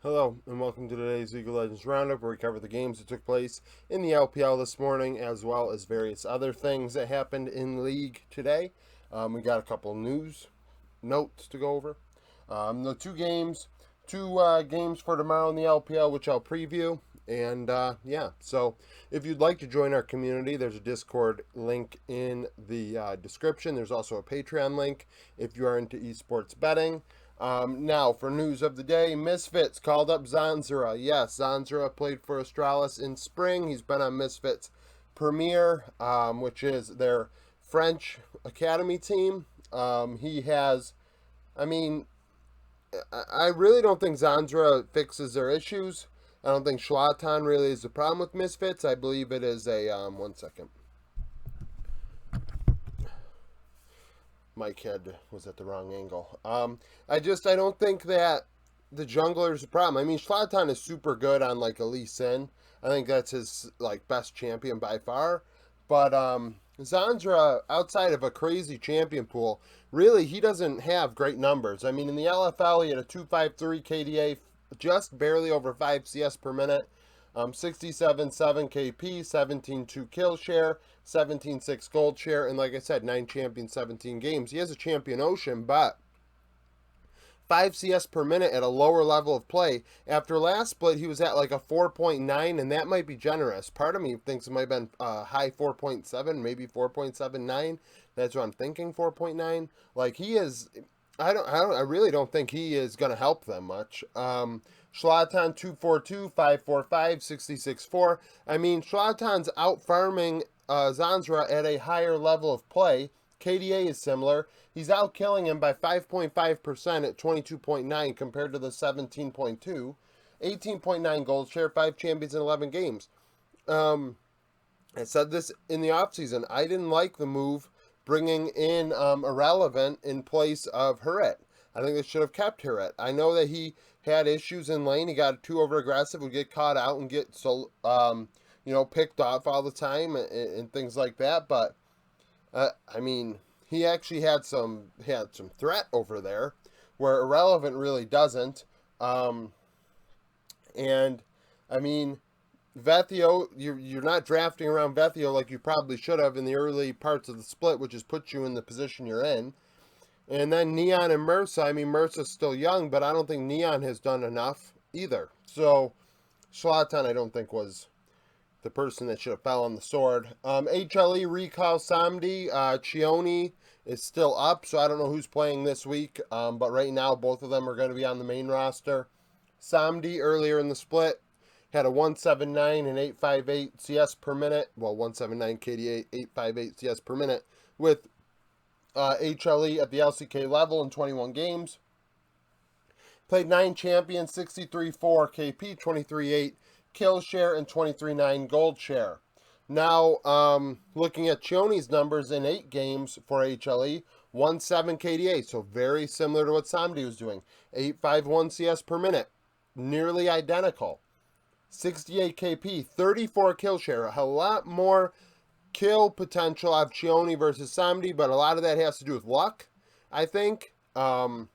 Hello, and welcome to today's League of Legends Roundup, where we cover the games that took place in the LPL this morning, as well as various other things that happened in League today. We got a couple news notes to go over. The two games for tomorrow in the LPL, which I'll preview. And yeah, so if you'd like to join our community, there's a Discord link in the description. There's also a Patreon link if you are into esports betting. Now, for news of the day, Misfits called up Zanzara. Yes, Zanzara played for Astralis in spring. He's been on Misfits Premier, which is their French academy team. He has, I mean, I really don't think Zanzara fixes their issues. I don't think Schlatan really is the problem with Misfits. I believe it is a, one second. Mike head was at the wrong angle. I don't think that the jungler is a problem. I mean, Schlatan is super good on like a Lee Sin. I think that's his like best champion by far. But Zandra, outside of a crazy champion pool, really he doesn't have great numbers. I mean, in the LFL he had a 253 KDA, just barely over 5 CS per minute. 67.7 KP, 17.2 kill share, 17.6 gold share, and like I said, 9 champion, 17 games. He has a champion ocean, but 5 CS per minute at a lower level of play. After last split, he was at like a 4.9, and that might be generous. Part of me thinks it might have been high 4.7, maybe 4.79. That's what I'm thinking, 4.9. Like he is, I really don't think he is going to help them much. Schlatan 242, 545, 66.4. I mean, Schlatan's out farming Zanzra at a higher level of play. KDA is similar. He's out killing him by 5.5% at 22.9 compared to the 17.2. 18.9 gold share, 5 champions in 11 games. I said this in the offseason. I didn't like the move bringing in Irrelevant in place of Huret. I think they should have kept Huret. I know that he had issues in lane. He got too over aggressive, would get caught out and get picked off all the time and things like that. But I mean, he actually had some threat over there, where Irrelevant really doesn't. And I mean, Vethio, you're not drafting around Vethio like you probably should have in the early parts of the split, which has put you in the position you're in. And then Neon and Mersa. I mean, Mersa's still young, but I don't think Neon has done enough either. So Schlatan, I don't think, was the person that should have fell on the sword. HLE recall Samdi. Chioni is still up, so I don't know who's playing this week. But right now, both of them are going to be on the main roster. Samdi, earlier in the split, had a 179 and 858 CS per minute. Well, 179 KDA, 858 CS per minute with HLE at the LCK level in 21 games. Played 9 champions, 63.4 KP, 23.8 kill share, and 23.9 gold share. Now, looking at Chioni's numbers in 8 games for HLE, 1.7 KDA, so very similar to what Samdi was doing. 851 CS per minute, nearly identical. 68 KP, 34 kill share, a lot more kill potential of Chioni versus Samdi, but a lot of that has to do with luck, I think. I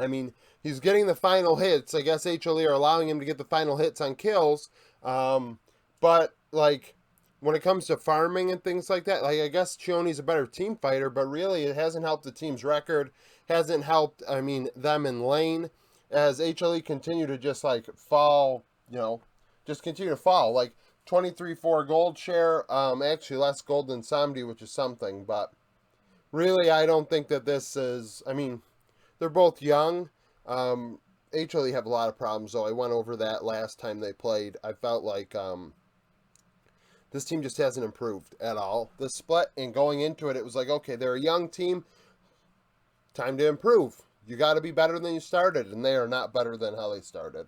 mean, he's getting the final hits. I guess HLE are allowing him to get the final hits on kills. But, like, when it comes to farming and things like that, like, I guess Chioni's a better team fighter, but really it hasn't helped the team's record. Hasn't helped, I mean, them in lane. As HLE continue to just, like, fall, just continue to fall. Like, 23.4 gold share, actually less gold than Samdi, which is something, but really I don't think that this is, I mean, they're both young. HLE have a lot of problems, though. I went over that last time they played. I felt like this team just hasn't improved at all. This split, and going into it, it was like, okay, they're a young team. Time to improve. You got to be better than you started, and they are not better than how they started.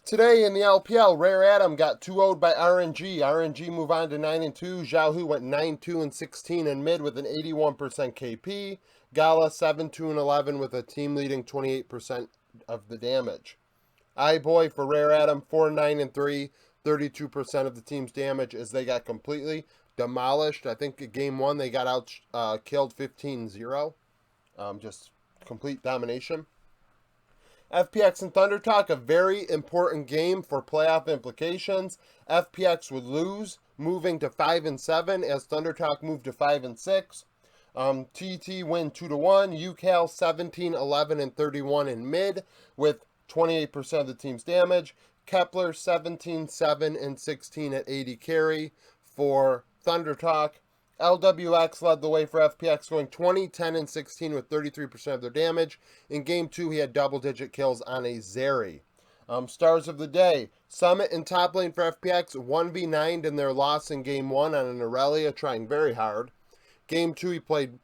Today in the LPL, Rare Atom got 2-0'd by RNG. RNG move on to 9-2. Xiaohu went 9-2-16 in mid with an 81% KP. Gala 7-2-11 with a team leading 28% of the damage. iBoy for Rare Atom 4-9-3, 32% of the team's damage as they got completely demolished. I think game 1 they got out killed 15-0. Just complete domination. FPX and Thunder Talk, a very important game for playoff implications. FPX would lose, moving to 5-7 as Thunder Talk moved to 5-6. TT win 2-1. UCal 17, 11, and 31 in mid with 28% of the team's damage. Kepler 17, 7, and 16 at 80 carry for Thunder Talk. LWX led the way for FPX, going 20, 10, and 16 with 33% of their damage. In Game 2, he had double-digit kills on a Zeri. Stars of the day. Summit in top lane for FPX, 1v9'd in their loss in Game 1 on an Aurelia, trying very hard. Game 2, he played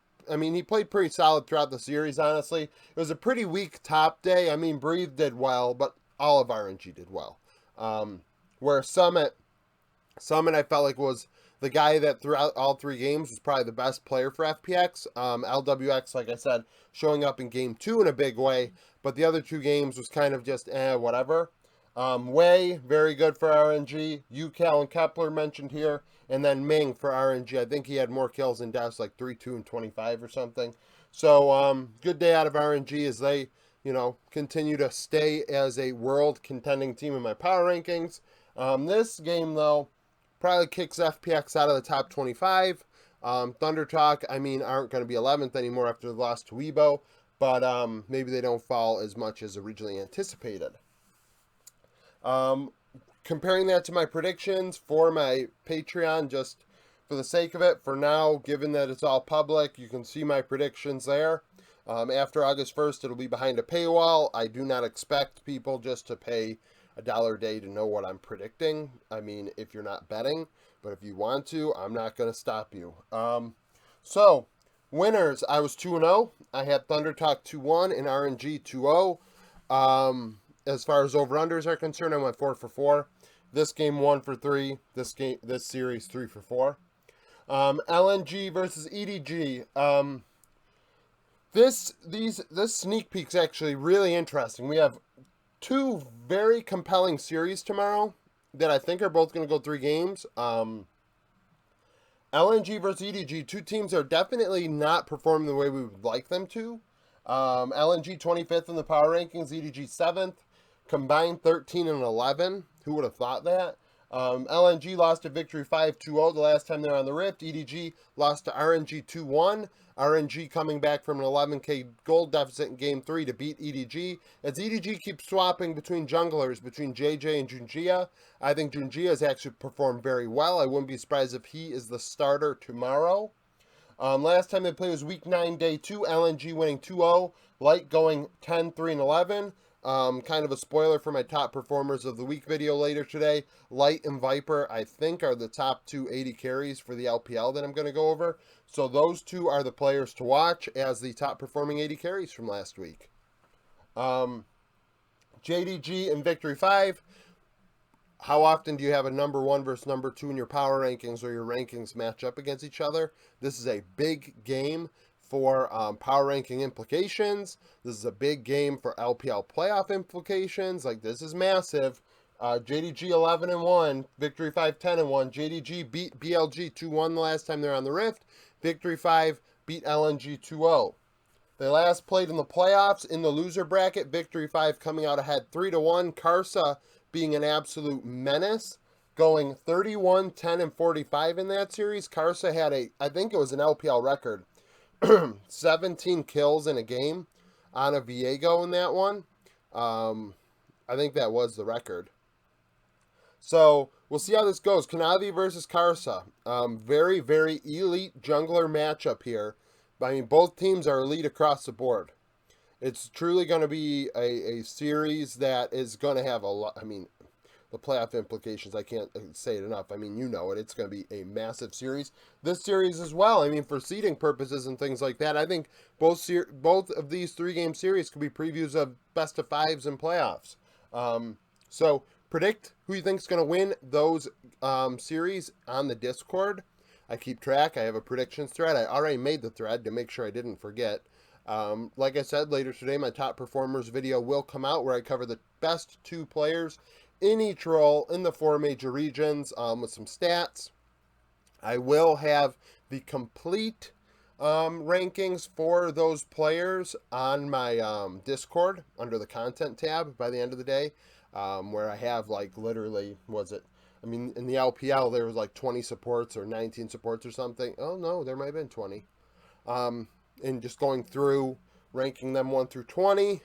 pretty solid throughout the series, honestly. It was a pretty weak top day. I mean, Breathe did well, but all of RNG did well. Where Summit, I felt like was the guy that throughout all 3 games was probably the best player for FPX. LWX, like I said, showing up in Game 2 in a big way, but the other 2 games was kind of just whatever. Wei, very good for RNG. UCal and Kepler mentioned here. And then Ming for RNG. I think he had more kills than deaths, like 3, 2, and 25 or something. So, good day out of RNG as they, continue to stay as a world contending team in my power rankings. This game, though, probably kicks FPX out of the top 25. Thunder Talk, aren't going to be 11th anymore after the loss to Weibo, but maybe they don't fall as much as originally anticipated. Comparing that to my predictions for my Patreon, just for the sake of it, for now, given that it's all public, you can see my predictions there. After August 1st, it'll be behind a paywall. I do not expect people just to pay $1 a day to know what I'm predicting. If you're not betting, but if you want to, I'm not going to stop you. So, winners, I was 2-0. I had Thunder Talk 2-1 and RNG 2-0. As far as over-unders are concerned, I went 4 for 4. This game 1 for 3. This series 3 for 4. LNG versus EDG. This sneak peek's actually really interesting. We have 2 very compelling series tomorrow that I think are both going to go 3 games. LNG versus EDG, 2 teams are definitely not performing the way we would like them to. LNG 25th in the power rankings, EDG 7th. Combined 13 and 11. Who would have thought that? LNG lost to Victory 5-2-0 the last time they were on the Rift. EDG lost to RNG 2-1. RNG coming back from an 11k gold deficit in Game 3 to beat EDG. As EDG keeps swapping between junglers, between JJ and Junjia, I think Junjia has actually performed very well. I wouldn't be surprised if he is the starter tomorrow. Last time they played was Week 9, Day 2. LNG winning 2-0. Light going 10-3 and 11. Kind of a spoiler for my top performers of the week video later today. Light and Viper, I think, are the top 2 80 carries for the LPL that I'm going to go over. So those 2 are the players to watch as the top performing 80 carries from last week. JDG and Victory 5. How often do you have a number 1 versus number 2 in your power rankings or your rankings match up against each other? This is a big game for power ranking implications. This is a big game for LPL playoff implications. This is massive. JDG 11-1, Victory 5 10-1. JDG beat BLG 2-1 the last time they were on the Rift. Victory 5 beat LNG 2-0. They last played in the playoffs in the loser bracket. Victory 5 coming out ahead 3-1. Karsa being an absolute menace, going 31, 10, and 45 in that series. Karsa had I think it was an LPL record, 17 kills in a game on a Viego in that one. I think that was the record. So we'll see how this goes. Kanavi versus Karsa. Very, very elite jungler matchup here. Both teams are elite across the board. It's truly going to be a series that is going to have a lot. The playoff implications, I can't say it enough. You know it. It's going to be a massive series. This series as well, for seeding purposes and things like that, I think both of these 3-game series could be previews of best of 5s and playoffs. So predict who you think is going to win those series on the Discord. I keep track. I have a predictions thread. I already made the thread to make sure I didn't forget. Like I said, later today, my top performers video will come out where I cover the best 2 players in each role in the 4 major regions with some stats. I will have the complete rankings for those players on my Discord under the content tab by the end of the day, where I have like literally, I mean, in the LPL there was like 20 supports or 19 supports or something. Oh no, there might have been 20. And just going through ranking them 1 through 20.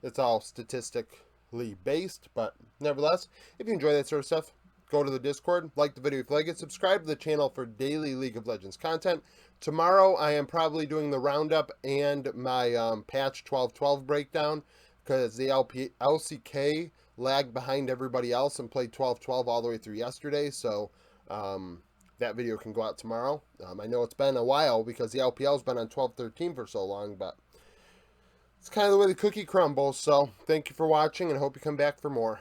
It's all statistically based, but nevertheless, if you enjoy that sort of stuff, go to the Discord, like the video if you like it, subscribe to the channel for daily League of Legends content. Tomorrow, I am probably doing the roundup and my patch 12-12 breakdown because the LCK lagged behind everybody else and played 12-12 all the way through yesterday, so that video can go out tomorrow. I know it's been a while because the LPL's been on 12-13 for so long, but it's kind of the way the cookie crumbles, so thank you for watching and hope you come back for more.